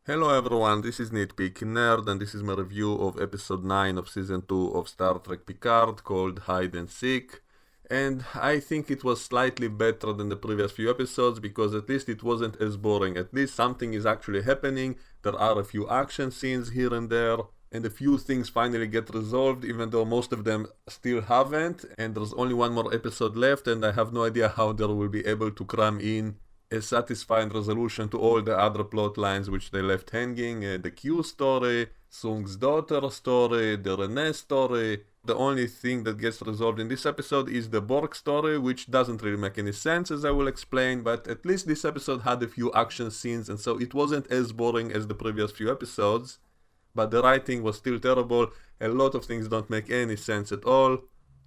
Hello everyone, this is Nitpicking Nerd and this is my review of episode 9 of season 2 of Star Trek Picard called Hide and Seek. And I think it was slightly better than the previous few episodes because at least it wasn't as boring. At least something is actually happening, there are a few action scenes here and there, and a few things finally get resolved even though most of them still haven't. And there's only one more episode left and I have no idea how they will be able to cram in a satisfying resolution to all the other plot lines which they left hanging, the Q story, Soong's daughter story, the Renee story. The only thing that gets resolved in this episode is the Borg story, which doesn't really make any sense as I will explain, but at least this episode had a few action scenes and so it wasn't as boring as the previous few episodes, but the writing was still terrible. A lot of things don't make any sense at all.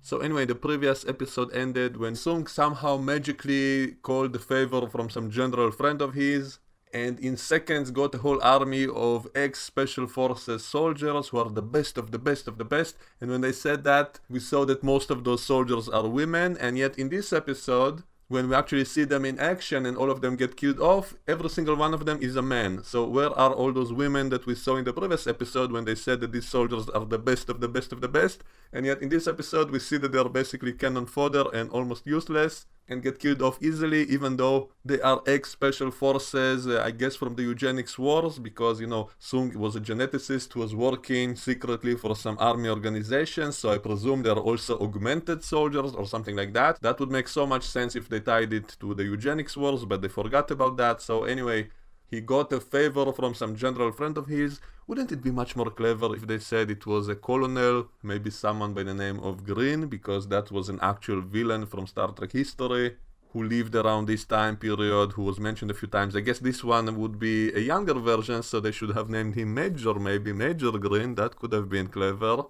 So anyway, the previous episode ended when Soong somehow magically called a favor from some general friend of his, and in seconds got a whole army of ex-special forces soldiers who are the best of the best of the best. And when they said that, we saw that most of those soldiers are women, and yet in this episode, when we actually see them in action and all of them get killed off, every single one of them is a man. So where are all those women that we saw in the previous episode when they said that these soldiers are the best of the best of the best? And yet in this episode we see that they are basically cannon fodder and almost useless and get killed off easily, even though they are ex-special forces, I guess from the eugenics wars, because Soong was a geneticist who was working secretly for some army organization, so I presume they are also augmented soldiers or something like that. That would make so much sense if they tied it to the eugenics wars, but they forgot about that. So anyway, he got a favor from some general friend of his. Wouldn't it be much more clever if they said it was a colonel, maybe someone by the name of Green, because that was an actual villain from Star Trek history, who lived around this time period, who was mentioned a few times. I guess this one would be a younger version, so they should have named him Major, maybe Major Green. That could have been clever.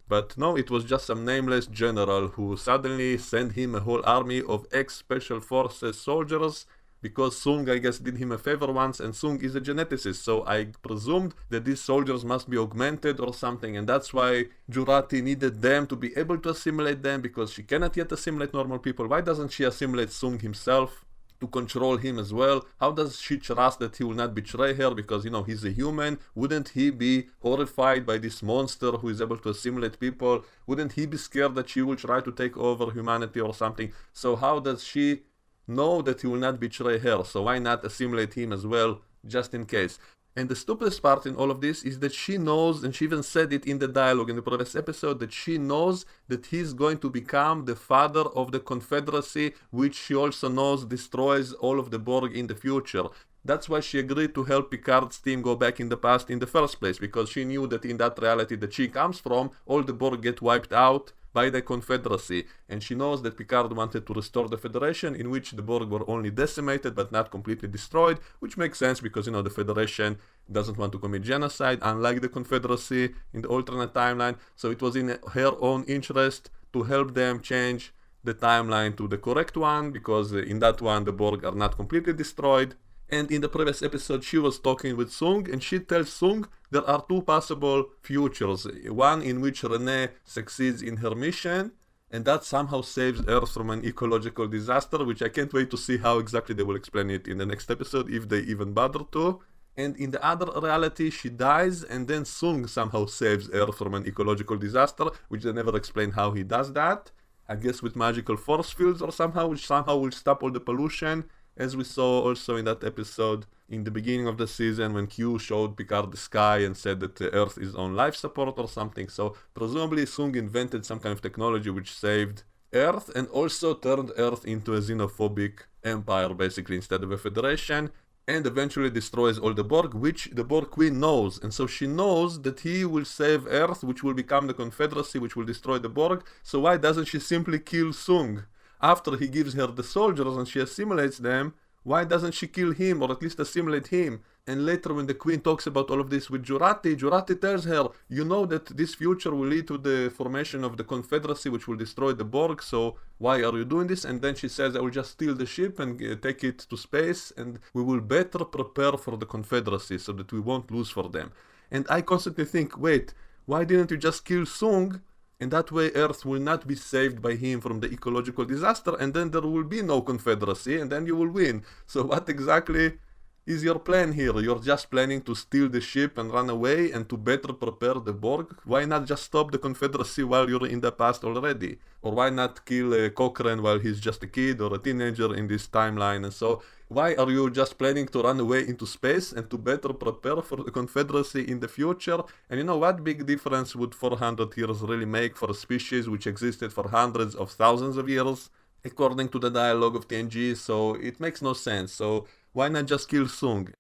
But no, it was just some nameless general who suddenly sent him a whole army of ex-special forces soldiers, because Soong, I guess, did him a favor once, and Soong is a geneticist, so I presumed that these soldiers must be augmented or something, and that's why Jurati needed them to be able to assimilate them, because she cannot yet assimilate normal people. Why doesn't she assimilate Soong himself to control him as well? How does she trust that he will not betray her, because, he's a human? Wouldn't he be horrified by this monster who is able to assimilate people? Wouldn't he be scared that she will try to take over humanity or something? So how does she know that he will not betray her? So why not assimilate him as well, just in case? And the stupidest part in all of this is that she knows, and she even said it in the dialogue in the previous episode, that she knows that he's going to become the father of the Confederacy, which she also knows destroys all of the Borg in the future. That's why she agreed to help Picard's team go back in the past in the first place, because she knew that in that reality that she comes from, all the Borg get wiped out by the Confederacy, and she knows that Picard wanted to restore the Federation, in which the Borg were only decimated but not completely destroyed, which makes sense because the Federation doesn't want to commit genocide, unlike the Confederacy in the alternate timeline. So it was in her own interest to help them change the timeline to the correct one, because in that one the Borg are not completely destroyed. And in the previous episode she was talking with Soong, and she tells Soong there are two possible futures. One in which Renee succeeds in her mission, and that somehow saves Earth from an ecological disaster, which I can't wait to see how exactly they will explain it in the next episode, if they even bother to. And in the other reality she dies, and then Soong somehow saves Earth from an ecological disaster, which they never explain how he does that. I guess with magical force fields or somehow, which somehow will stop all the pollution, as we saw also in that episode in the beginning of the season when Q showed Picard the sky and said that Earth is on life support or something. So presumably Soong invented some kind of technology which saved Earth and also turned Earth into a xenophobic empire, basically, instead of a federation, and eventually destroys all the Borg, which the Borg Queen knows. And so she knows that he will save Earth, which will become the Confederacy, which will destroy the Borg. So why doesn't she simply kill Soong? After he gives her the soldiers and she assimilates them, why doesn't she kill him, or at least assimilate him? And later when the Queen talks about all of this with Jurati tells her, you know that this future will lead to the formation of the Confederacy, which will destroy the Borg, so why are you doing this? And then she says, I will just steal the ship and take it to space, and we will better prepare for the Confederacy so that we won't lose for them. And I constantly think, wait, why didn't you just kill Soong? And that way Earth will not be saved by him from the ecological disaster, and then there will be no Confederacy, and then you will win. So what exactly is your plan here? You're just planning to steal the ship and run away and to better prepare the Borg? Why not just stop the Confederacy while you're in the past already? Or why not kill Cochrane while he's just a kid or a teenager in this timeline? And so, why are you just planning to run away into space and to better prepare for the Confederacy in the future? And you know, what big difference would 400 years really make for a species which existed for hundreds of thousands of years? According to the dialogue of TNG, so it makes no sense. So why not just kill Soong?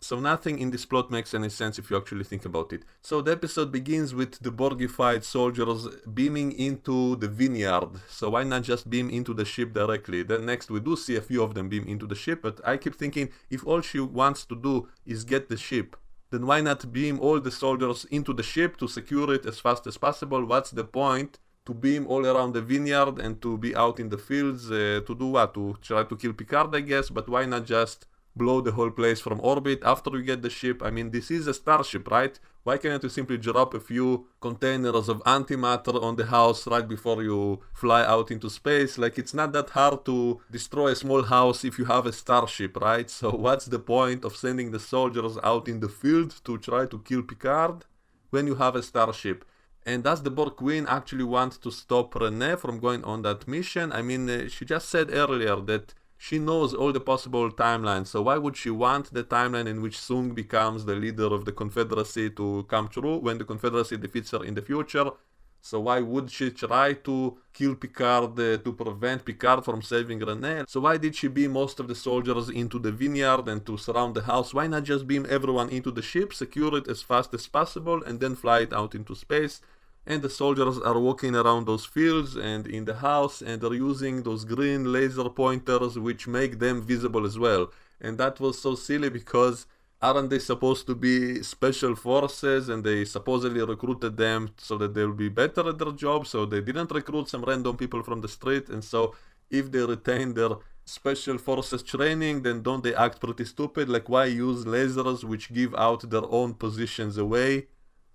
So nothing in this plot makes any sense if you actually think about it. So the episode begins with the Borgified soldiers beaming into the vineyard. So why not just beam into the ship directly? Then next we do see a few of them beam into the ship, but I keep thinking if all she wants to do is get the ship, then why not beam all the soldiers into the ship to secure it as fast as possible? What's the point to beam all around the vineyard and to be out in the fields to do what? To try to kill Picard, I guess, but why not just blow the whole place from orbit after you get the ship? I mean, this is a starship, right? Why can't you simply drop a few containers of antimatter on the house right before you fly out into space? Like, it's not that hard to destroy a small house if you have a starship, right? So what's the point of sending the soldiers out in the field to try to kill Picard when you have a starship? And does the Borg Queen actually want to stop Rene from going on that mission? I mean, she just said earlier that she knows all the possible timelines, so why would she want the timeline in which Soong becomes the leader of the Confederacy to come true when the Confederacy defeats her in the future? So why would she try to kill Picard to prevent Picard from saving Rene? So why did she beam most of the soldiers into the vineyard and to surround the house? Why not just beam everyone into the ship, secure it as fast as possible, and then fly it out into space? And the soldiers are walking around those fields and in the house, and they're using those green laser pointers which make them visible as well. And that was so silly because aren't they supposed to be special forces, and they supposedly recruited them so that they'll be better at their job? So they didn't recruit some random people from the street, and so if they retain their special forces training, then don't they act pretty stupid? Like, why use lasers which give out their own positions away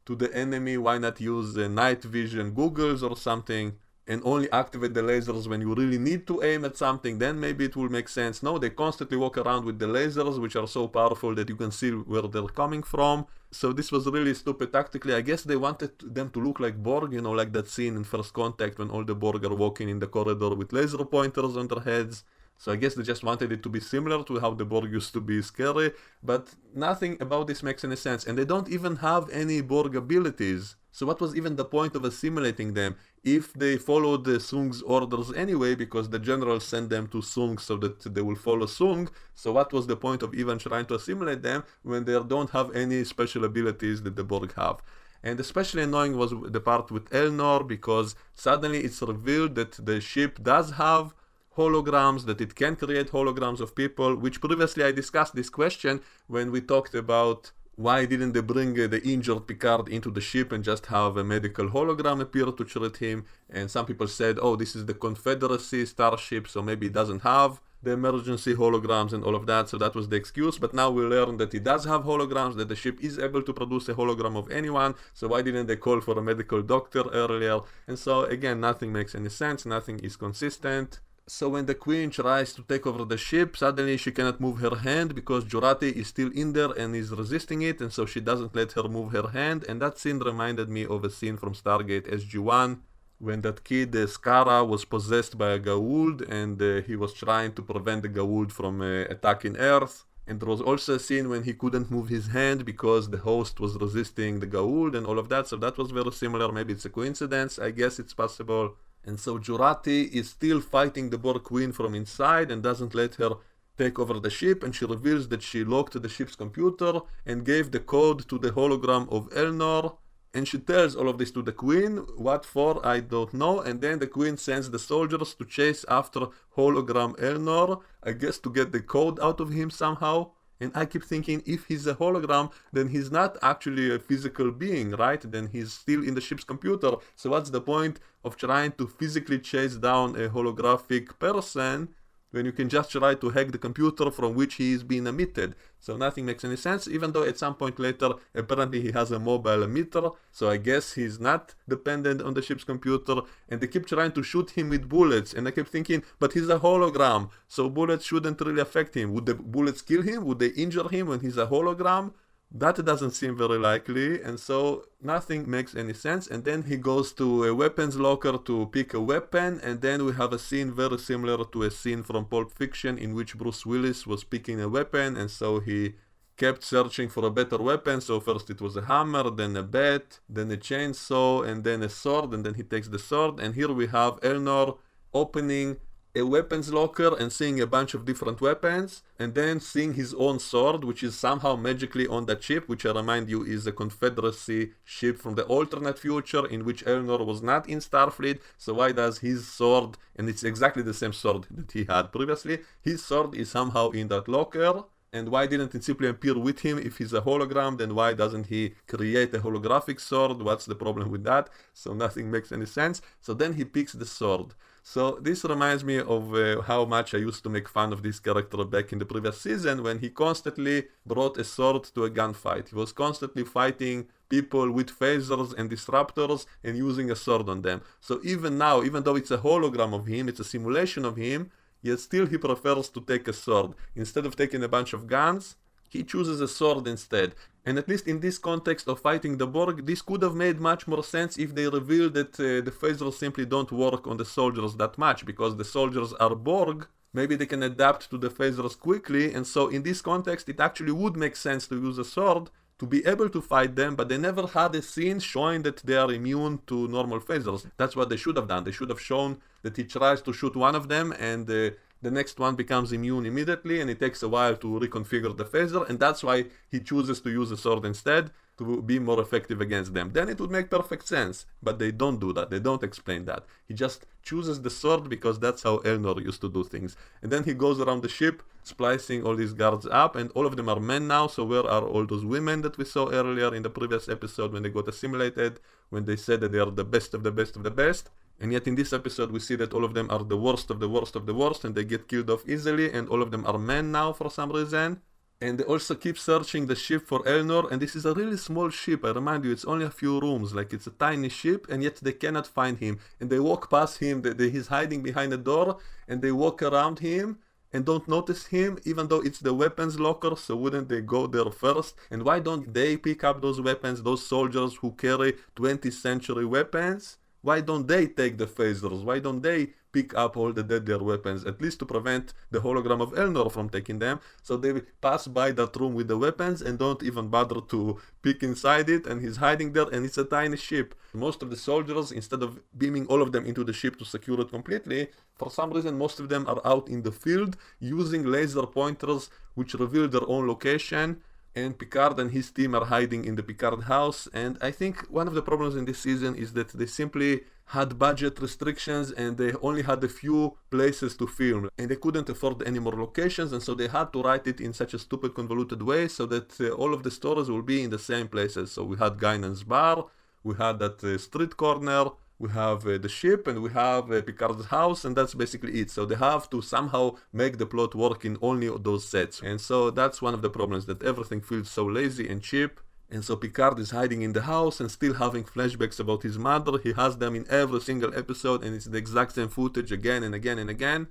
to the enemy? Why not use night vision goggles or something and only activate the lasers when you really need to aim at something? Then maybe it will make sense. No, they constantly walk around with the lasers which are so powerful that you can see where they're coming from. So this was really stupid tactically. I guess they wanted them to look like Borg, you know, like that scene in First Contact when all the Borg are walking in the corridor with laser pointers on their heads. So I guess they just wanted it to be similar to how the Borg used to be scary, but nothing about this makes any sense. And they don't even have any Borg abilities. So what was even the point of assimilating them if they followed the Soong's orders anyway, because the general sent them to Soong so that they will follow Soong? So what was the point of even trying to assimilate them when they don't have any special abilities that the Borg have? And especially annoying was the part with Elnor, because suddenly it's revealed that the ship does have holograms, that it can create holograms of people, which previously I discussed this question when we talked about why didn't they bring the injured Picard into the ship and just have a medical hologram appear to treat him? And some people said, oh, this is the Confederacy starship, so maybe it doesn't have the emergency holograms and all of that, so that was the excuse. But now we learn that it does have holograms, that the ship is able to produce a hologram of anyone, so why didn't they call for a medical doctor earlier? And so again, nothing makes any sense, nothing is consistent. So when the Queen tries to take over the ship, suddenly she cannot move her hand because Jurati is still in there and is resisting it, and so she doesn't let her move her hand. And that scene reminded me of a scene from Stargate SG-1 when that kid Skara was possessed by a Goa'uld, and he was trying to prevent the Goa'uld from attacking Earth. And there was also a scene when he couldn't move his hand because the host was resisting the Goa'uld and all of that. So that was very similar. Maybe it's a coincidence. I guess it's possible. And so Jurati is still fighting the Borg Queen from inside and doesn't let her take over the ship, and she reveals that she locked the ship's computer and gave the code to the hologram of Elnor, and she tells all of this to the Queen. What for? I don't know. And then the Queen sends the soldiers to chase after hologram Elnor, I guess to get the code out of him somehow. And I keep thinking, if he's a hologram, then he's not actually a physical being, right? Then he's still in the ship's computer. So what's the point of trying to physically chase down a holographic person when you can just try to hack the computer from which he is being emitted. So nothing makes any sense, even though at some point later, apparently he has a mobile emitter, so I guess he's not dependent on the ship's computer, and they keep trying to shoot him with bullets, and I kept thinking, but he's a hologram, so bullets shouldn't really affect him. Would the bullets kill him? Would they injure him when he's a hologram? That doesn't seem very likely, and so nothing makes any sense. And then he goes to a weapons locker to pick a weapon, and then we have a scene very similar to a scene from Pulp Fiction in which Bruce Willis was picking a weapon, and so he kept searching for a better weapon. So first it was a hammer, then a bat, then a chainsaw, and then a sword, and then he takes the sword. And here we have Elnor opening a weapons locker and seeing a bunch of different weapons, and then seeing his own sword, which is somehow magically on that ship, which I remind you is a Confederacy ship from the alternate future in which Elnor was not in Starfleet. So why does his sword, and it's exactly the same sword that he had previously, his sword is somehow in that locker? And why didn't it simply appear with him if he's a hologram? Then why doesn't he create a holographic sword? What's the problem with that? So nothing makes any sense. So then he picks the sword. So this reminds me of how much I used to make fun of this character back in the previous season, when he constantly brought a sword to a gunfight. He was constantly fighting people with phasers and disruptors and using a sword on them. So even now, even though it's a hologram of him, it's a simulation of him, yet still he prefers to take a sword. Instead of taking a bunch of guns, he chooses a sword instead. And at least in this context of fighting the Borg, this could have made much more sense if they revealed that the phasers simply don't work on the soldiers that much, because the soldiers are Borg. Maybe they can adapt to the phasers quickly, and so in this context it actually would make sense to use a sword to be able to fight them, but they never had a scene showing that they are immune to normal phasers. That's what they should have done. They should have shown that he tries to shoot one of them, and the next one becomes immune immediately, and it takes a while to reconfigure the phaser, and that's why he chooses to use a sword instead, to be more effective against them. Then it would make perfect sense, but they don't do that. They don't explain that. He just chooses the sword because that's how Elnor used to do things. And then he goes around the ship, splicing all these guards up, and all of them are men now, so where are all those women that we saw earlier in the previous episode when they got assimilated, when they said that they are the best of the best of the best? And yet in this episode we see that all of them are the worst of the worst of the worst, and they get killed off easily, and all of them are men now for some reason. And they also keep searching the ship for Elnor, and this is a really small ship. I remind you, it's only a few rooms, like it's a tiny ship, and yet they cannot find him. And they walk past him, he's hiding behind a door, and they walk around him and don't notice him, even though it's the weapons locker. So wouldn't they go there first? And why don't they pick up those weapons, those soldiers who carry 20th century weapons? Why don't they take the phasers? Why don't they pick up all the deadlier weapons, at least to prevent the hologram of Elnor from taking them? So they pass by that room with the weapons and don't even bother to peek inside it, and he's hiding there, and it's a tiny ship. Most of the soldiers, instead of beaming all of them into the ship to secure it completely, for some reason most of them are out in the field using laser pointers which reveal their own location. And Picard and his team are hiding in the Picard house, and I think one of the problems in this season is that they simply had budget restrictions and they only had a few places to film, and they couldn't afford any more locations, and so they had to write it in such a stupid convoluted way so that all of the stories will be in the same places. So we had Guinan's bar, we had that street corner, we have the ship, and we have Picard's house, and that's basically it. So they have to somehow make the plot work in only those sets. And so that's one of the problems, that everything feels so lazy and cheap. And so Picard is hiding in the house and still having flashbacks about his mother. He has them in every single episode, and it's the exact same footage again and again and again.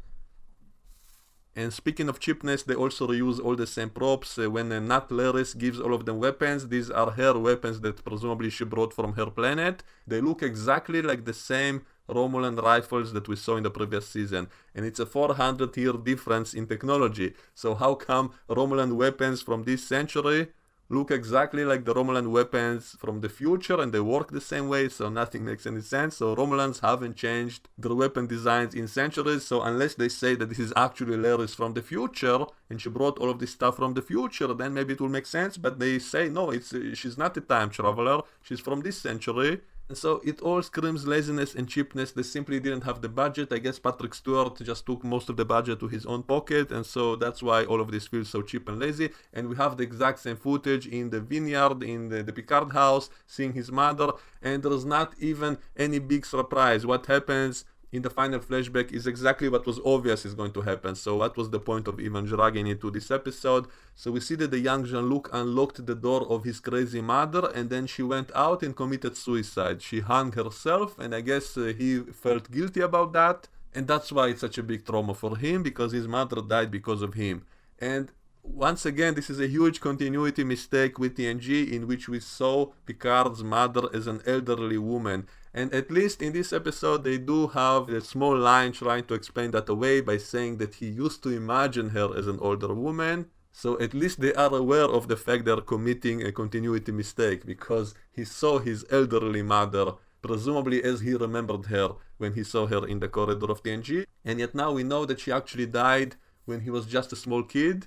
And speaking of cheapness, they also reuse all the same props. When Nat Laris gives all of them weapons, these are her weapons that presumably she brought from her planet. They look exactly like the same Romulan rifles that we saw in the previous season. And it's a 400-year difference in technology. So how come Romulan weapons from this century look exactly like the Romulan weapons from the future, and they work the same way? So nothing makes any sense. So Romulans haven't changed their weapon designs in centuries, so unless they say that this is actually Laris from the future and she brought all of this stuff from the future, then maybe it will make sense. But they say no, she's not a time traveler, she's from this century. And so it all screams laziness and cheapness. They simply didn't have the budget. I guess Patrick Stewart just took most of the budget to his own pocket, and so that's why all of this feels so cheap and lazy. And we have the exact same footage in the vineyard, in the Picard house, seeing his mother, and there's not even any big surprise. What happens in the final flashback is exactly what was obvious is going to happen. So what was the point of even dragging into this episode? So we see that the young Jean-Luc unlocked the door of his crazy mother, and then she went out and committed suicide. She hung herself, and I guess he felt guilty about that, and that's why it's such a big trauma for him, because his mother died because of him. And once again, this is a huge continuity mistake with TNG, in which we saw Picard's mother as an elderly woman. And at least in this episode, they do have a small line trying to explain that away by saying that he used to imagine her as an older woman. So at least they are aware of the fact they're committing a continuity mistake, because he saw his elderly mother, presumably as he remembered her when he saw her in the corridor of TNG. And yet now we know that she actually died when he was just a small kid.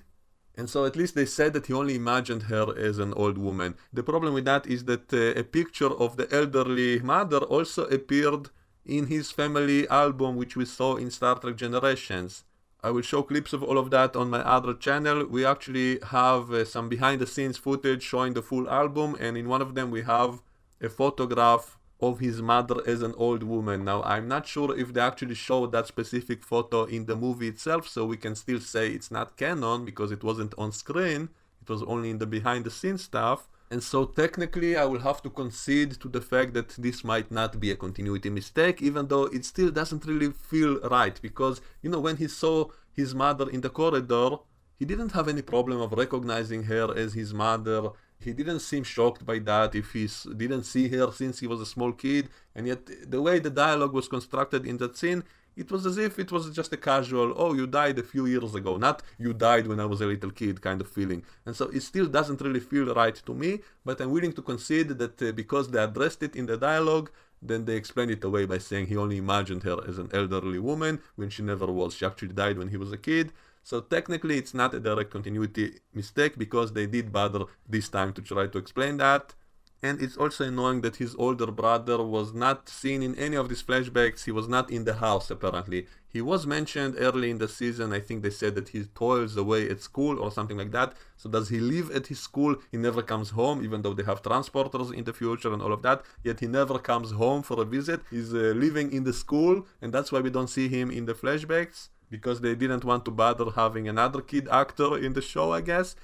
And so at least they said that he only imagined her as an old woman. The problem with that is that a picture of the elderly mother also appeared in his family album, which we saw in Star Trek Generations. I will show clips of all of that on my other channel. We actually have some behind the scenes footage showing the full album, and in one of them we have a photograph of his mother as an old woman. Now, I'm not sure if they actually showed that specific photo in the movie itself, so we can still say it's not canon because it wasn't on screen. It was only in the behind the scenes stuff. And so technically I will have to concede to the fact that this might not be a continuity mistake, even though it still doesn't really feel right, because, you know, when he saw his mother in the corridor, he didn't have any problem of recognizing her as his mother. He didn't seem shocked by that if he didn't see her since he was a small kid. And yet the way the dialogue was constructed in that scene, it was as if it was just a casual, oh, you died a few years ago, not you died when I was a little kid kind of feeling. And so it still doesn't really feel right to me, but I'm willing to concede that because they addressed it in the dialogue, then they explained it away by saying he only imagined her as an elderly woman when she never was. She actually died when he was a kid. So technically it's not a direct continuity mistake, because they did bother this time to try to explain that. And it's also annoying that his older brother was not seen in any of these flashbacks. He was not in the house, apparently. He was mentioned early in the season. I think they said that he toils away at school or something like that. So does he live at his school? He never comes home, even though they have transporters in the future and all of that. Yet he never comes home for a visit. He's living in the school, and that's why we don't see him in the flashbacks, because they didn't want to bother having another kid actor in the show, I guess.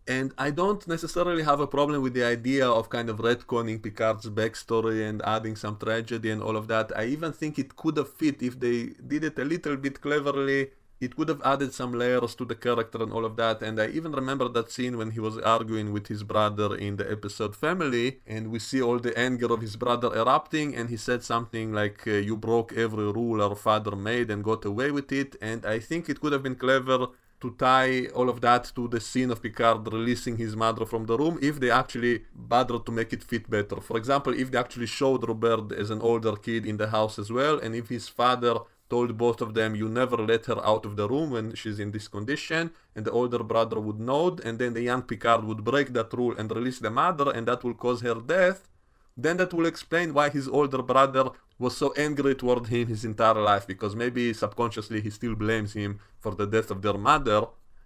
And I don't necessarily have a problem with the idea of kind of retconning Picard's backstory and adding some tragedy and all of that. I even think it could have fit if they did it a little bit cleverly. It could have added some layers to the character and all of that. And I even remember that scene when he was arguing with his brother in the episode Family, and we see all the anger of his brother erupting, and he said something like, you broke every rule our father made and got away with it. And I think it could have been clever to tie all of that to the scene of Picard releasing his mother from the room, if they actually bothered to make it fit better. For example, if they actually showed Robert as an older kid in the house as well, and if his father told both of them, you never let her out of the room when she's in this condition, and the older brother would nod, and then the young Picard would break that rule and release the mother, and that will cause her death, then that will explain why his older brother was so angry toward him his entire life, because maybe subconsciously he still blames him for the death of their mother,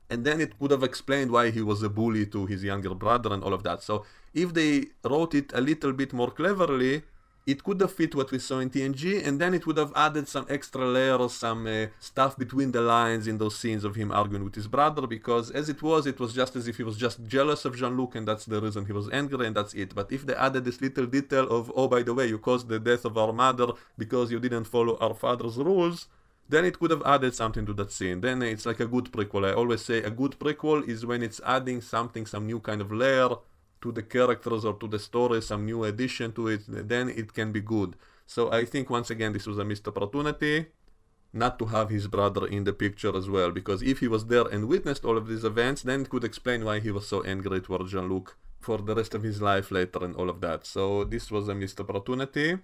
and then it could have explained why he was a bully to his younger brother and all of that. So if they wrote it a little bit more cleverly, it could have fit what we saw in TNG, and then it would have added some extra layers, some stuff between the lines in those scenes of him arguing with his brother, because as it was just as if he was just jealous of Jean-Luc, and that's the reason he was angry, and that's it. But if they added this little detail of, oh, by the way, you caused the death of our mother because you didn't follow our father's rules, then it could have added something to that scene. Then it's like a good prequel. I always say a good prequel is when it's adding something, some new kind of layer to the characters or to the story, some new addition to it, then it can be good. So I think once again this was a missed opportunity not to have his brother in the picture as well, because if he was there and witnessed all of these events, then it could explain why he was so angry toward Jean-Luc for the rest of his life later and all of that. So this was a missed opportunity.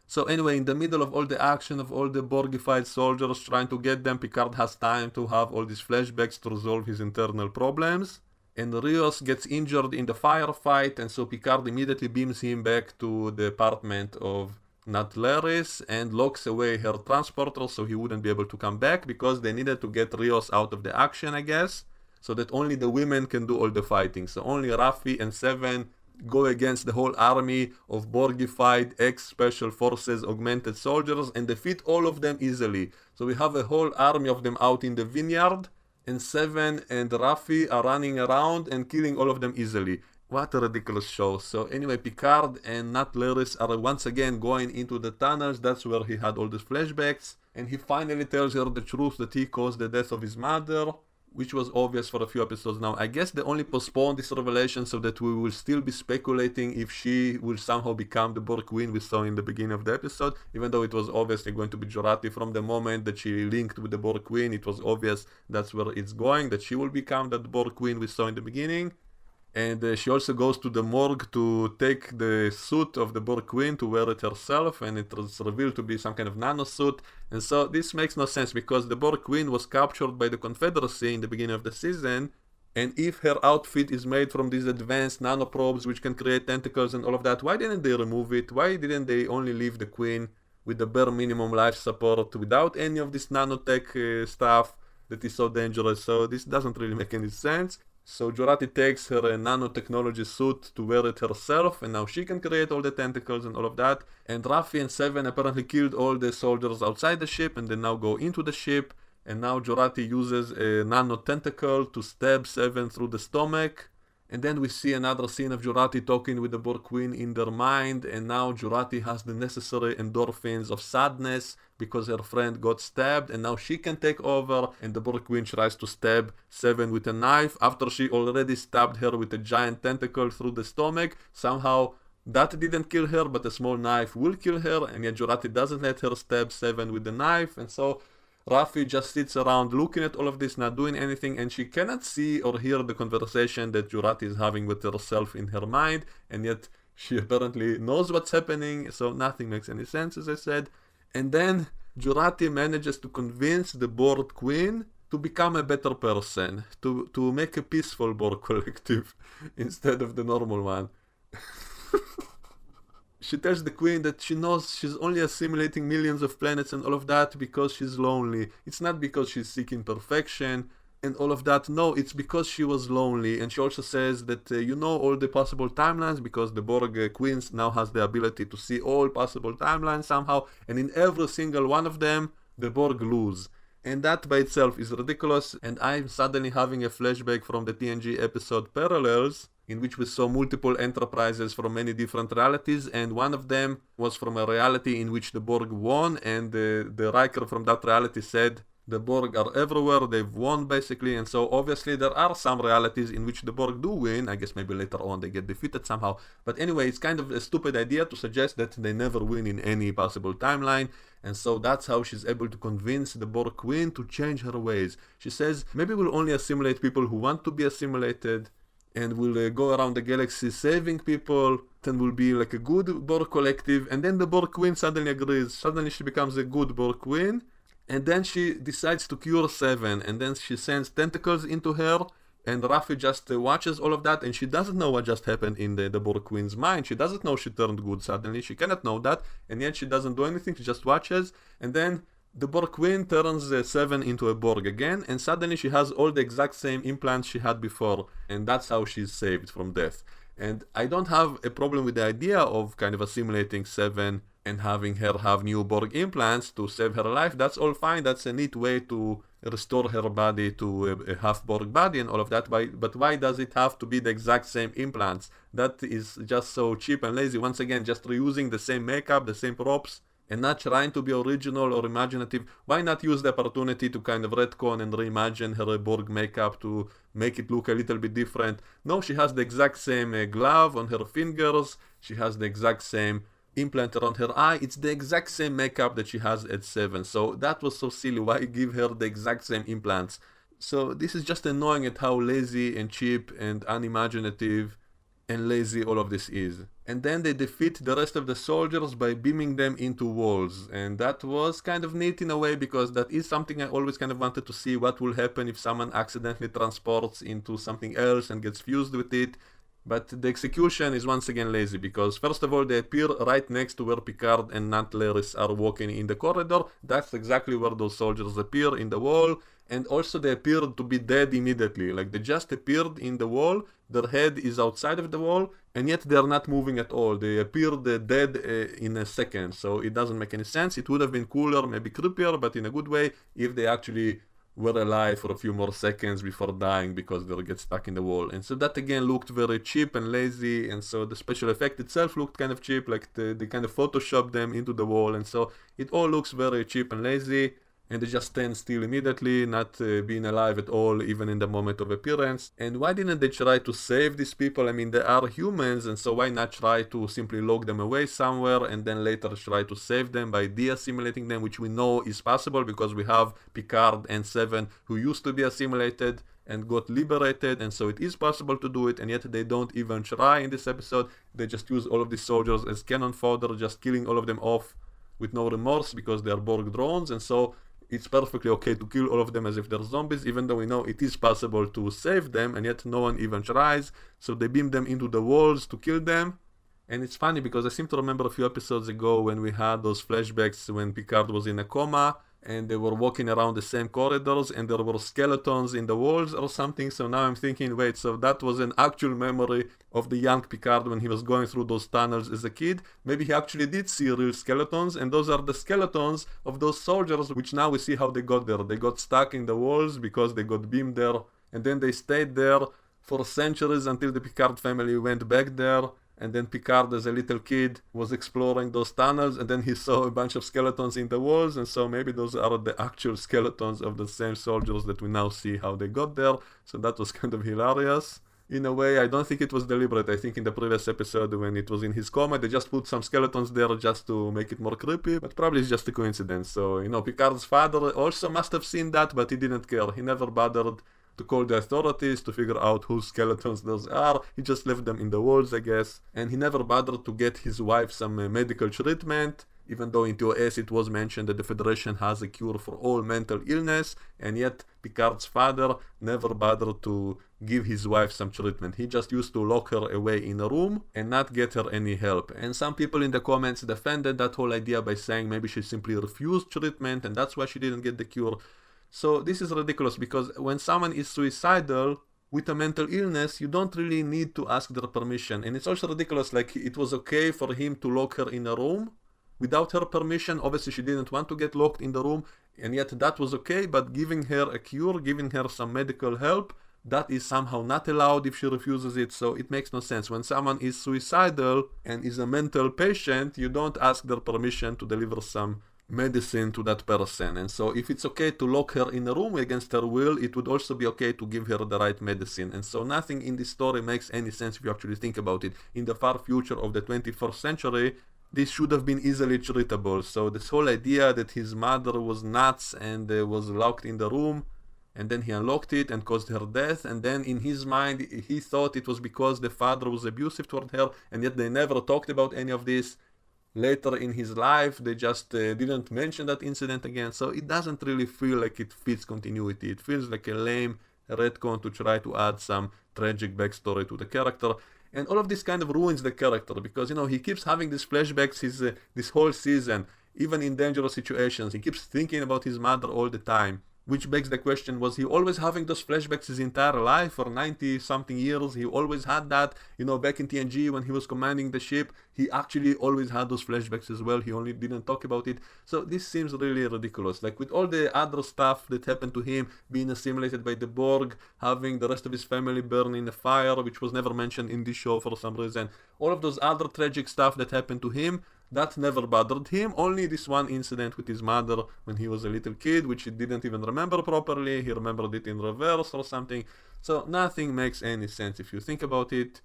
So anyway, in the middle of all the action of all the Borgified soldiers trying to get them, Picard has time to have all these flashbacks to resolve his internal problems. And Rios gets injured in the firefight, and so Picard immediately beams him back to the apartment of Nat Laris and locks away her transporter so he wouldn't be able to come back, because they needed to get Rios out of the action, I guess, so that only the women can do all the fighting. So only Raffi and Seven go against the whole army of Borgified ex-special forces augmented soldiers and defeat all of them easily. So we have a whole army of them out in the vineyard, and Seven and Raffi are running around and killing all of them easily. What a ridiculous show. So anyway, Picard and Nat Laris are once again going into the tunnels. That's where he had all these flashbacks. And he finally tells her the truth that he caused the death of his mother, which was obvious for a few episodes now. I guess they only postponed this revelation so that we will still be speculating if she will somehow become the Borg Queen we saw in the beginning of the episode, even though it was obviously going to be Jurati. From the moment that she linked with the Borg Queen, it was obvious that's where it's going, that she will become that Borg Queen we saw in the beginning. And she also goes to the morgue to take the suit of the Borg Queen to wear it herself, and it was revealed to be some kind of nano-suit. And so this makes no sense, because the Borg Queen was captured by the Confederacy in the beginning of the season, and if her outfit is made from these advanced nanoprobes which can create tentacles and all of that, why didn't they remove it? Why didn't they only leave the Queen with the bare minimum life support without any of this nanotech stuff that is so dangerous? So this doesn't really make any sense. So Jurati takes her nanotechnology suit to wear it herself, and now she can create all the tentacles and all of that. And Raffi and Seven apparently killed all the soldiers outside the ship, and they now go into the ship. And now Jurati uses a nano-tentacle to stab Seven through the stomach. And then we see another scene of Jurati talking with the Borg Queen in their mind, and now Jurati has the necessary endorphins of sadness because her friend got stabbed, and now she can take over, and the Borg Queen tries to stab Seven with a knife after she already stabbed her with a giant tentacle through the stomach. Somehow that didn't kill her, but a small knife will kill her, and yet Jurati doesn't let her stab Seven with the knife, and so Raffi just sits around looking at all of this, not doing anything, and she cannot see or hear the conversation that Jurati is having with herself in her mind, and yet she apparently knows what's happening, so nothing makes any sense, as I said. And then Jurati manages to convince the Borg Queen to become a better person, to make a peaceful Borg collective instead of the normal one. She tells the Queen that she knows she's only assimilating millions of planets and all of that because she's lonely. It's not because she's seeking perfection and all of that. No, it's because she was lonely. And she also says that you know all the possible timelines, because the Borg Queen now has the ability to see all possible timelines somehow, and in every single one of them the Borg lose. And that by itself is ridiculous, and I'm suddenly having a flashback from the TNG episode Parallels, in which we saw multiple enterprises from many different realities, and one of them was from a reality in which the Borg won, and the Riker from that reality said the Borg are everywhere, they've won basically. And so obviously there are some realities in which the Borg do win. I guess maybe later on they get defeated somehow, but anyway, it's kind of a stupid idea to suggest that they never win in any possible timeline. And so that's how she's able to convince the Borg Queen to change her ways. She says, maybe we'll only assimilate people who want to be assimilated, and we'll go around the galaxy saving people, then we'll be like a good Borg collective. And then the Borg Queen suddenly agrees. Suddenly she becomes a good Borg Queen, and then she decides to cure Seven, and then she sends tentacles into her, and Raffi just watches all of that, and she doesn't know what just happened in the Borg Queen's mind. She doesn't know she turned good suddenly. She cannot know that, and yet she doesn't do anything. She just watches, and then the Borg Queen turns Seven into a Borg again, and suddenly she has all the exact same implants she had before, and that's how she's saved from death. And I don't have a problem with the idea of kind of assimilating Seven and having her have new Borg implants to save her life. That's all fine. That's a neat way to restore her body to a half Borg body and all of that. But why does it have to be the exact same implants? That is just so cheap and lazy. Once again, just reusing the same makeup, the same props, and not trying to be original or imaginative. Why not use the opportunity to kind of retcon and reimagine her Borg makeup to make it look a little bit different? No, she has the exact same glove on her fingers. She has the exact same implant around her eye. It's the exact same makeup that she has at Seven. So that was so silly. Why give her the exact same implants? So this is just annoying at how lazy and cheap and unimaginative and lazy all of this is. And then they defeat the rest of the soldiers by beaming them into walls, and that was kind of neat in a way, because that is something I always kind of wanted to see. What will happen if someone accidentally transports into something else and gets fused with it? But the execution is once again lazy because first of all they appear right next to where Picard and Nat are walking in the corridor. That's exactly where those soldiers appear, in the wall. And also they appeared to be dead immediately. Like they just appeared in the wall, their head is outside of the wall, and yet they are not moving at all. They appeared dead in a second, so it doesn't make any sense. It would have been cooler, maybe creepier, but in a good way, if they actually were alive for a few more seconds before dying because they'll get stuck in the wall. And so that again looked very cheap and lazy, and so the special effect itself looked kind of cheap, like they kind of photoshopped them into the wall, and so it all looks very cheap and lazy. And they just stand still immediately, not being alive at all, even in the moment of appearance. And why didn't they try to save these people? I mean, they are humans, and so why not try to simply lock them away somewhere and then later try to save them by de-assimilating them, which we know is possible because we have Picard and Seven who used to be assimilated and got liberated, and so it is possible to do it, and yet they don't even try in this episode. They just use all of these soldiers as cannon fodder, just killing all of them off with no remorse because they are Borg drones, and so it's perfectly okay to kill all of them as if they're zombies, even though we know it is possible to save them, and yet no one even tries. So they beam them into the walls to kill them. And it's funny because I seem to remember a few episodes ago when we had those flashbacks when Picard was in a coma and they were walking around the same corridors and there were skeletons in the walls or something. So now I'm thinking, wait, so that was an actual memory of the young Picard when he was going through those tunnels as a kid. Maybe he actually did see real skeletons, and those are the skeletons of those soldiers, which now we see how they got there. They got stuck in the walls because they got beamed there, and then they stayed there for centuries until the Picard family went back there. And then Picard, as a little kid, was exploring those tunnels, and then he saw a bunch of skeletons in the walls, and so maybe those are the actual skeletons of the same soldiers that we now see how they got there. So that was kind of hilarious. In a way, I don't think it was deliberate. I think in the previous episode, when it was in his coma, they just put some skeletons there just to make it more creepy, but probably it's just a coincidence. So, Picard's father also must have seen that, but he didn't care. He never bothered to call the authorities to figure out whose skeletons those are. He just left them in the walls, I guess. And he never bothered to get his wife some medical treatment, even though in TOS it was mentioned that the Federation has a cure for all mental illness, and yet Picard's father never bothered to give his wife some treatment. He just used to lock her away in a room and not get her any help. And some people in the comments defended that whole idea by saying maybe she simply refused treatment and that's why she didn't get the cure. So this is ridiculous because when someone is suicidal with a mental illness, you don't really need to ask their permission. And it's also ridiculous, like it was okay for him to lock her in a room without her permission. Obviously she didn't want to get locked in the room, and yet that was okay, but giving her a cure, giving her some medical help, that is somehow not allowed if she refuses it. So it makes no sense. When someone is suicidal and is a mental patient, you don't ask their permission to deliver some medicine to that person. And so if it's okay to lock her in a room against her will, it would also be okay to give her the right medicine. And so nothing in this story makes any sense if you actually think about it. In the far future of the 21st century, this should have been easily treatable. So this whole idea that his mother was nuts and was locked in the room, and then he unlocked it and caused her death, and then in his mind he thought it was because the father was abusive toward her, and yet they never talked about any of this. Later in his life, they just didn't mention that incident again, so it doesn't really feel like it fits continuity. It feels like a lame retcon to try to add some tragic backstory to the character, and all of this kind of ruins the character, because, he keeps having these flashbacks this whole season, even in dangerous situations. He keeps thinking about his mother all the time. Which begs the question, was he always having those flashbacks his entire life? For 90-something years, he always had that. Back in TNG when he was commanding the ship, he actually always had those flashbacks as well. He only didn't talk about it. So this seems really ridiculous. Like with all the other stuff that happened to him, being assimilated by the Borg, having the rest of his family burn in a fire, which was never mentioned in this show for some reason. All of those other tragic stuff that happened to him, that never bothered him. Only this one incident with his mother when he was a little kid, which he didn't even remember properly. He remembered it in reverse or something. So nothing makes any sense if you think about it.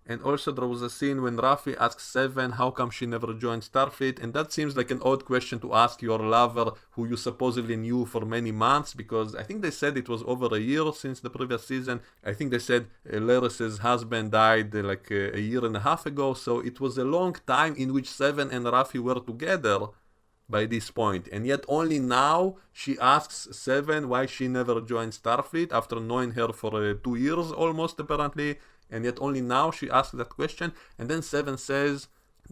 And also there was a scene when Raffi asks Seven how come she never joined Starfleet, and that seems like an odd question to ask your lover who you supposedly knew for many months, because I think they said it was over a year since the previous season. I think they said Laris's husband died like a year and a half ago, so it was a long time in which Seven and Raffi were together. by this point, and yet only now she asks Seven why she never joined Starfleet after knowing her for 2 years almost apparently, and yet only now she asks that question. And then Seven says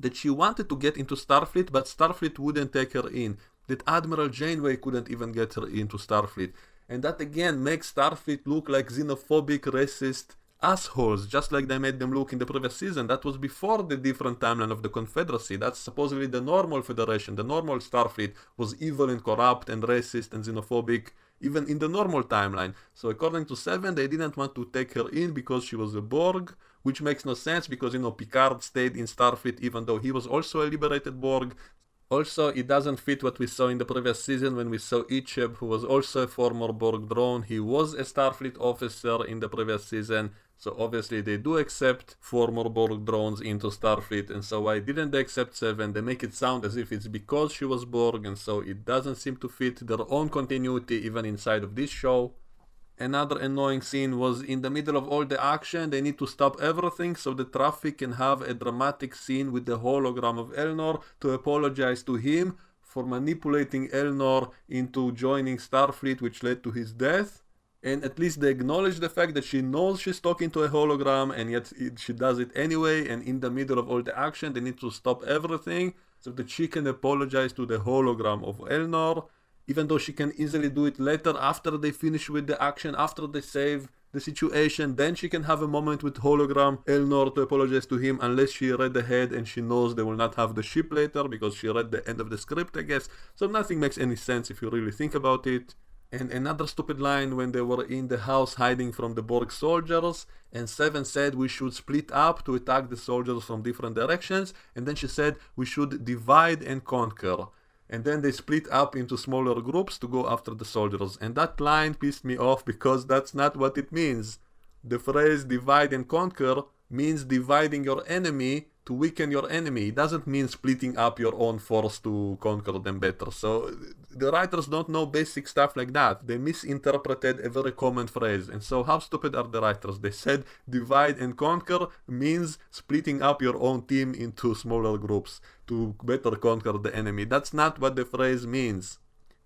that she wanted to get into Starfleet, but Starfleet wouldn't take her in, that Admiral Janeway couldn't even get her into Starfleet. And that again makes Starfleet look like xenophobic, racist assholes, just like they made them look in the previous season. That was before the different timeline of the Confederacy. That's supposedly the normal Federation. The normal Starfleet was evil and corrupt and racist and xenophobic, even in the normal timeline. So according to Seven, they didn't want to take her in because she was a Borg, which makes no sense because, Picard stayed in Starfleet even though he was also a liberated Borg. Also, it doesn't fit what we saw in the previous season when we saw Icheb, who was also a former Borg drone. He was a Starfleet officer in the previous season, so obviously they do accept former Borg drones into Starfleet. And so why didn't they accept Seven? They make it sound as if it's because she was Borg, and so it doesn't seem to fit their own continuity even inside of this show. Another annoying scene was in the middle of all the action. They need to stop everything so the traffic can have a dramatic scene with the hologram of Elnor to apologize to him for manipulating Elnor into joining Starfleet, which led to his death. And at least they acknowledge the fact that she knows she's talking to a hologram, and yet she does it anyway. And in the middle of all the action, they need to stop everything so that she can apologize to the hologram of Elnor, even though she can easily do it later after they finish with the action, after they save the situation. Then she can have a moment with hologram Elnor to apologize to him, unless she read ahead and she knows they will not have the ship later because she read the end of the script, I guess. So nothing makes any sense if you really think about it. And another stupid line when they were in the house hiding from the Borg soldiers, and Seven said we should split up to attack the soldiers from different directions, and then she said we should divide and conquer. And then they split up into smaller groups to go after the soldiers. And that line pissed me off because that's not what it means. The phrase divide and conquer means dividing your enemy to weaken your enemy. It doesn't mean splitting up your own force to conquer them better. So the writers don't know basic stuff like that. They misinterpreted a very common phrase. And so how stupid are the writers? They said divide and conquer means splitting up your own team into smaller groups to better conquer the enemy. That's not what the phrase means.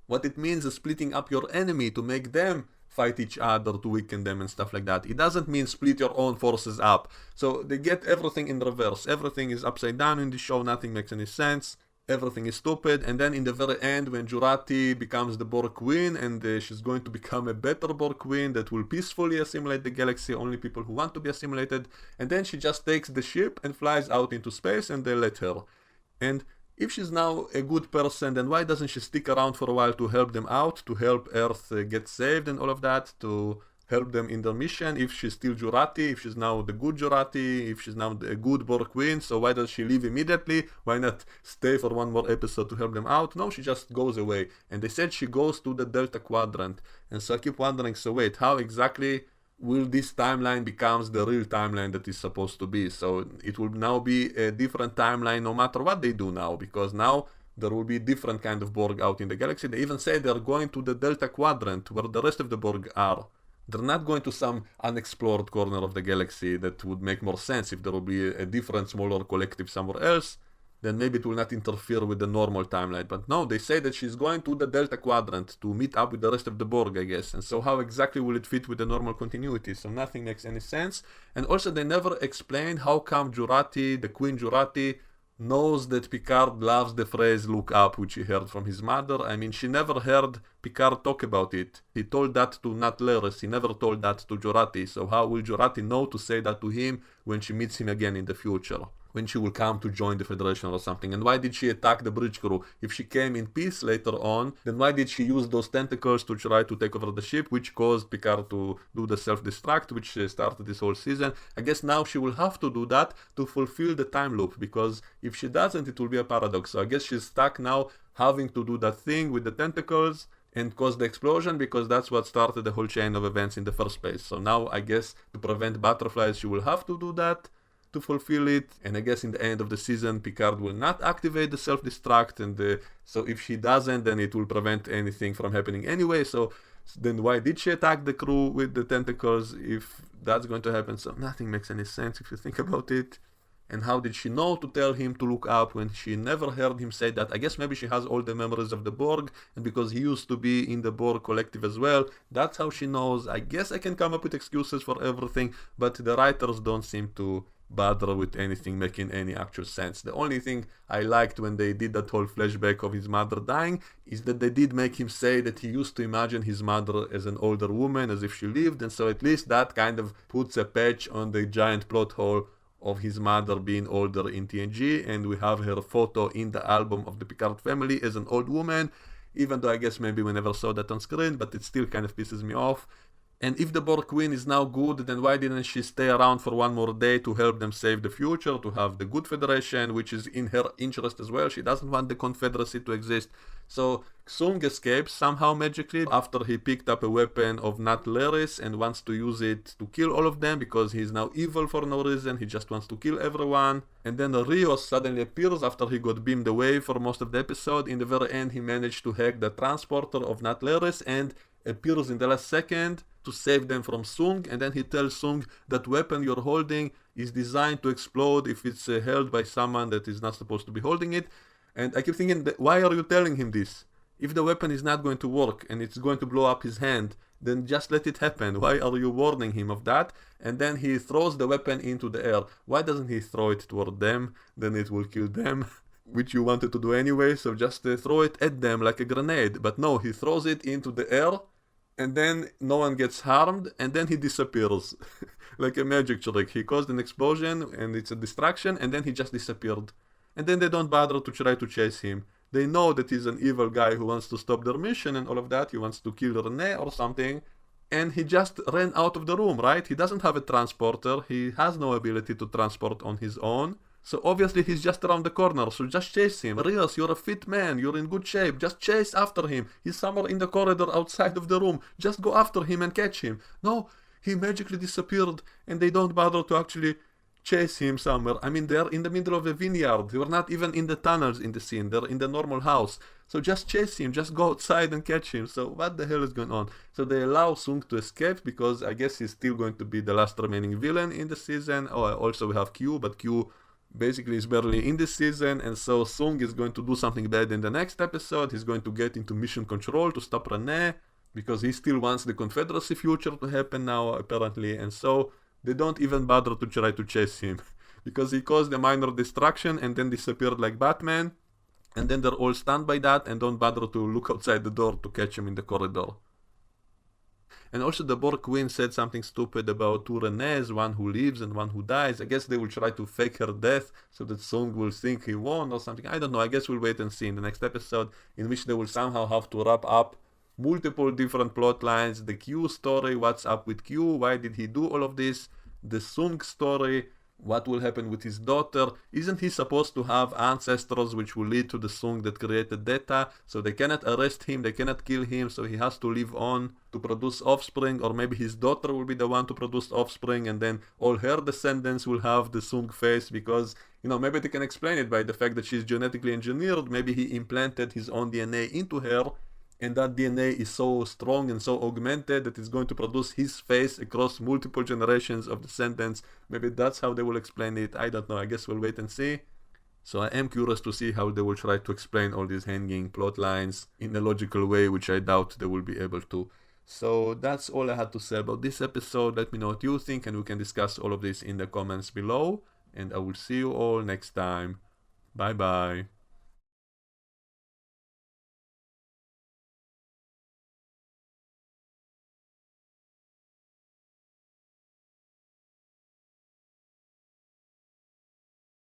What it means is splitting up your enemy to make them fight each other, to weaken them and stuff like that. It doesn't mean split your own forces up. So they get everything in reverse. Everything is upside down in the show. Nothing makes any sense. Everything is stupid. And then in the very end, when Jurati becomes the Borg Queen and she's going to become a better Borg Queen that will peacefully assimilate the galaxy, only people who want to be assimilated, and then she just takes the ship and flies out into space and they let her. And if she's now a good person, then why doesn't she stick around for a while to help them out, to help Earth get saved and all of that, to help them in their mission? If she's still Jurati, if she's now the good Jurati, if she's now a good Borg Queen, so why does she leave immediately? Why not stay for one more episode to help them out? No, she just goes away. And they said she goes to the Delta Quadrant. And so I keep wondering, so wait, how exactly will this timeline becomes the real timeline that is supposed to be? So it will now be a different timeline no matter what they do now, because now there will be different kind of Borg out in the galaxy. They even say they're going to the Delta Quadrant where the rest of the Borg are. They're not going to some unexplored corner of the galaxy. That would make more sense if there will be a different smaller collective somewhere else. Then maybe it will not interfere with the normal timeline. But no, they say that she's going to the Delta Quadrant to meet up with the rest of the Borg, I guess. And so how exactly will it fit with the normal continuity? So nothing makes any sense. And also they never explain how come Jurati, the Queen Jurati, knows that Picard loves the phrase look up, which he heard from his mother. I mean, she never heard Picard talk about it. He told that to Nat Leres. He never told that to Jurati. So how will Jurati know to say that to him when she meets him again in the future? When she will come to join the Federation or something? And why did she attack the bridge crew? If she came in peace later on, then why did she use those tentacles to try to take over the ship, which caused Picard to do the self-destruct, which started this whole season? I guess now she will have to do that to fulfill the time loop, because if she doesn't, it will be a paradox. So I guess she's stuck now having to do that thing with the tentacles and cause the explosion, because that's what started the whole chain of events in the first place. So now I guess to prevent butterflies, she will have to do that to fulfill it. And I guess in the end of the season, Picard will not activate the self-destruct, and so if she doesn't, then it will prevent anything from happening anyway. So then why did she attack the crew with the tentacles if that's going to happen? So nothing makes any sense if you think about it. And how did she know to tell him to look up when she never heard him say that? I guess maybe she has all the memories of the Borg, and because he used to be in the Borg collective as well, that's how she knows. I guess I can come up with excuses for everything, but the writers don't seem to bother with anything making any actual sense. The only thing I liked when they did that whole flashback of his mother dying is that they did make him say that he used to imagine his mother as an older woman, as if she lived, and so at least that kind of puts a patch on the giant plot hole of his mother being older in TNG, and we have her photo in the album of the Picard family as an old woman, even though I guess maybe we never saw that on screen, but it still kind of pisses me off. And if the Borg Queen is now good, then why didn't she stay around for one more day to help them save the future, to have the good Federation, which is in her interest as well? She doesn't want the Confederacy to exist. So Soong escapes somehow magically after he picked up a weapon of Nat Laris and wants to use it to kill all of them because he's now evil for no reason. He just wants to kill everyone. And then Rios suddenly appears after he got beamed away for most of the episode. In the very end, he managed to hack the transporter of Nat Laris and appears in the last second to save them from Soong, and then he tells Soong that weapon you're holding is designed to explode if it's held by someone that is not supposed to be holding it. And I keep thinking, why are you telling him this? If the weapon is not going to work and it's going to blow up his hand, then just let it happen. Why are you warning him of that? And then he throws the weapon into the air. Why doesn't he throw it toward them? Then it will kill them, which you wanted to do anyway, so just throw it at them like a grenade. But no, he throws it into the air, and then no one gets harmed, and then he disappears. Like a magic trick. He caused an explosion, and it's a distraction, and then he just disappeared. And then they don't bother to try to chase him. They know that he's an evil guy who wants to stop their mission and all of that. He wants to kill Renee or something. And he just ran out of the room, right? He doesn't have a transporter. He has no ability to transport on his own. So obviously he's just around the corner, so just chase him. Rios, you're a fit man, you're in good shape, just chase after him. He's somewhere in the corridor outside of the room. Just go after him and catch him. No, he magically disappeared, and they don't bother to actually chase him somewhere. I mean, they're in the middle of a vineyard. They were not even in the tunnels in the scene. They're in the normal house. So just chase him. Just go outside and catch him. So what the hell is going on? So they allow Soong to escape because I guess he's still going to be the last remaining villain in the season. Oh, also we have Q, but Q basically is barely in this season, and so Soong is going to do something bad in the next episode. He's going to get into mission control to stop Renee, because he still wants the Confederacy future to happen now, apparently, and so they don't even bother to try to chase him, because he caused a minor distraction and then disappeared like Batman, and then they're all stunned by that and don't bother to look outside the door to catch him in the corridor. And also the Borg Queen said something stupid about two Renees, one who lives and one who dies. I guess they will try to fake her death so that Soong will think he won or something. I don't know. I guess we'll wait and see in the next episode, in which they will somehow have to wrap up multiple different plot lines. The Q story, what's up with Q, why did he do all of this? The Soong story, what will happen with his daughter? Isn't he supposed to have ancestors which will lead to the Soong that created Data? So they cannot arrest him, they cannot kill him, so he has to live on to produce offspring, or maybe his daughter will be the one to produce offspring, and then all her descendants will have the Soong face, because, you know, maybe they can explain it by the fact that she's genetically engineered. Maybe he implanted his own DNA into her, and that DNA is so strong and so augmented that it's going to produce his face across multiple generations of descendants. Maybe that's how they will explain it. I don't know. I guess we'll wait and see. So I am curious to see how they will try to explain all these hanging plot lines in a logical way, which I doubt they will be able to. So that's all I had to say about this episode. Let me know what you think, and we can discuss all of this in the comments below. And I will see you all next time. Bye bye.